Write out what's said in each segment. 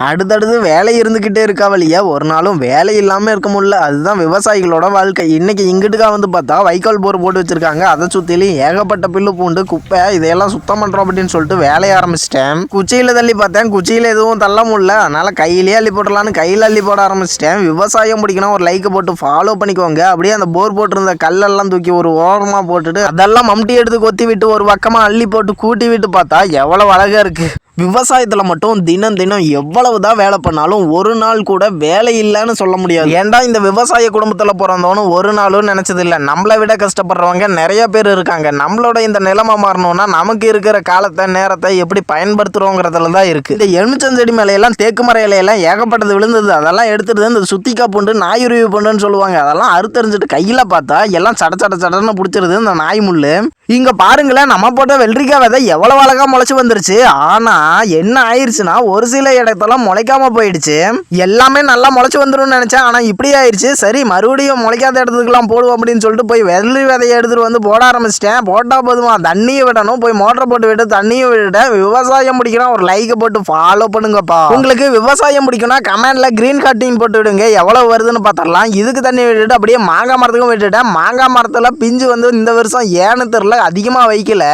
அடுத்தடுத்து வேலை இருந்துக்கிட்டே இருக்கா வழியா ஒரு நாளும் வேலை இல்லாமல் இருக்க முடியல. அதுதான் விவசாயிகளோட வாழ்க்கை. இன்னைக்கு இங்கிட்டுக்கா வந்து பார்த்தா வைக்கோல் போர் போட்டு வச்சிருக்காங்க. அதை சுற்றிலையும் ஏகப்பட்ட பில்லு பூண்டு குப்பை இதையெல்லாம் சுத்தம் பண்ணுறோம் அப்படின்னு சொல்லிட்டு வேலையை ஆரம்பிச்சிட்டேன். குச்சியில் தள்ளி பார்த்தேன், குச்சியில் எதுவும் தள்ள முடியல. அதனால கையிலேயே அள்ளி போட்டுடலான்னு கையில் அள்ளி போட ஆரம்பிச்சிட்டேன். விவசாயம் பிடிக்கணும், ஒரு லைக்கை போட்டு ஃபாலோ பண்ணிக்கோங்க. அப்படியே அந்த போர் போட்டிருந்த கல்லெல்லாம் தூக்கி ஒரு ஓரமாக போட்டுட்டு அதெல்லாம் மம்டி எடுத்து கொத்தி விட்டு ஒரு பக்கமாக அள்ளி போட்டு கூட்டி விட்டு பார்த்தா எவ்வளோ அழகாக இருக்குது. விவசாயத்தில் மட்டும் தினம் தினம் எவ்வளவு தான் வேலை பண்ணாலும் ஒரு நாள் கூட வேலை இல்லைன்னு சொல்ல முடியாது. ஏன்டா இந்த விவசாய குடும்பத்தில் பிறந்தவனு ஒரு நாளும் நினச்சதில்லை. நம்மளை விட கஷ்டப்படுறவங்க நிறைய பேர் இருக்காங்க. நம்மளோட இந்த நிலைமை மாறணும்னா நமக்கு இருக்கிற காலத்தை நேரத்தை எப்படி பயன்படுத்துகிறோங்கிறதுல தான் இருக்குது. இந்த எலுமிச்சஞ்செடி மேலையெல்லாம் தேக்கு மர இலையெல்லாம் ஏகப்பட்டது விழுந்தது. அதெல்லாம் எடுத்துட்டு இந்த சுத்திக்கா பூண்டு நாயுருவி பூண்டுன்னு சொல்லுவாங்க. அதெல்லாம் அறுத்தறிஞ்சிட்டு கையில் பார்த்தா எல்லாம் சட சட சடன்னு பிடிச்சிருது இந்த நாய் முள்ளு. இங்கே பாருங்களேன், நம்ம போட்ட வெள்ளரிக்காய் விதை எவ்வளோ அழகாக முளைச்சி வந்துருச்சு. ஆனால் என்ன ஆயிடுச்சுன்னா ஒரு சில இடத்துல முளைக்காம போயிடுச்சு. எல்லாமே நல்லா முளைச்சி வந்துடும் நினைச்சேன், ஆனா இப்படி ஆயிடுச்சு. சரி மறுபடியும் முளைக்காத இடத்துக்குலாம் போடுவோம் அப்படின்னு சொல்லிட்டு போய் வெள்ளரி விதையை எடுத்துட்டு வந்து போட ஆரம்பிச்சிட்டேன். போட்டா போதுமா தண்ணியை விடணும், போய் மோட்டரை போட்டு விட்டு தண்ணியை விட. விவசாயம் பிடிக்கணும், ஒரு லைக்கை போட்டு ஃபாலோ பண்ணுங்கப்பா. உங்களுக்கு விவசாயம் பிடிக்கணும் கமெண்ட்ல கிரீன் கட்டிங் போட்டு விடுங்க, எவ்வளவு வருதுன்னு பார்த்துடலாம். இதுக்கு தண்ணி விட்டுட்டு அப்படியே மாங்காய் மரத்துக்கும் விட்டுட்டேன். மாங்காய் மரத்துல பிஞ்சு வந்து இந்த வருஷம் ஏன்னு தெரியல அதிகமா வைக்கல.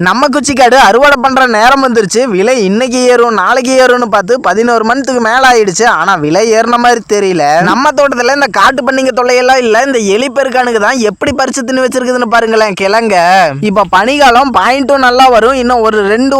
நம்ம குச்சிக்காடு அறுவடை பண்ற நேரம் வந்துருச்சு. விலை இன்னைக்கு ஏறும் நாளைக்கு ஏறும்னு பார்த்து 11 மணிக்கு மேல ஆயிடுச்சு. ஆனா விலை ஏறின மாதிரி தெரியல. நம்ம தோட்டத்துல இந்த காட்டு பண்ணிங்க தொல்லையெல்லாம் இல்ல, இந்த எலி பெருக்கானுக்கு தான் எப்படி பறிச்சு தின்னு வச்சிருக்குதுன்னு பாருங்களேன் கிழங்க. இப்ப பனிகாலம் பாயிண்ட்டும் நல்லா வரும். இன்னும்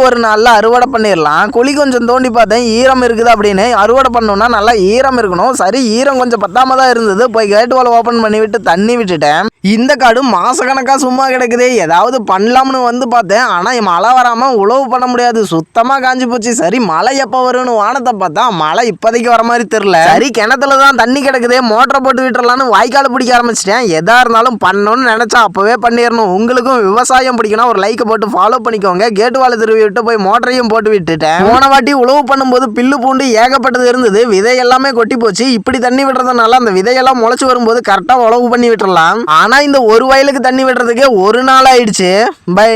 ஒரு நாள்ல அறுவடை பண்ணிடலாம். குழி கொஞ்சம் தோண்டி பார்த்தேன், ஈரம் இருக்குது அப்படின்னு. அறுவடை பண்ணணும்னா நல்லா ஈரம் இருக்கணும். சரி ஈரம் கொஞ்சம் பத்தாம தான் இருந்தது. போய் கேட் வால் ஓபன் பண்ணி விட்டு தண்ணி விட்டுட்டேன். இந்த காடு மாசக்கணக்கா சும்மா கிடக்குது, ஏதாவது பண்ணலாம்னு வந்து பார்த்தேன். ஆனா மழை வராம உழவு பண்ண முடியாது, சுத்தமா காஞ்சி போச்சு. சரி மழை எப்ப வரும்னு வானத்தை பார்த்தா மழை இப்போதைக்கு வர மாதிரி தெரியல. சரி கிணத்துல தான் தண்ணி கிடக்குதே, மோட்டரை போட்டு விட்டுறலான்னு வாய்க்கால பிடிக்க ஆரம்பிச்சிட்டேன். எதா இருந்தாலும் பண்ணணும்னு நினைச்சா அப்பவே பண்ணிடணும். உங்களுக்கும் விவசாயம் பிடிக்கணும், ஒரு லைக்கை போட்டு ஃபாலோ பண்ணிக்கோங்க. கேட்டு வாழை திருவி விட்டு போய் மோட்டரையும் போட்டு விட்டுட்டேன். போன வாட்டி உழவு பண்ணும்போது பில்லு பூண்டு ஏகப்பட்டது இருந்தது, விதை எல்லாமே கொட்டி போச்சு. இப்படி தண்ணி விடுறதுனால அந்த விதையெல்லாம் முளைச்சு வரும்போது கரெக்டா உழவு பண்ணி விட்டுறலாம். ஆனா இந்த ஒரு வயலுக்கு தண்ணி விடுறதுக்கே ஒரு நாள் ஆயிடுச்சு. பை.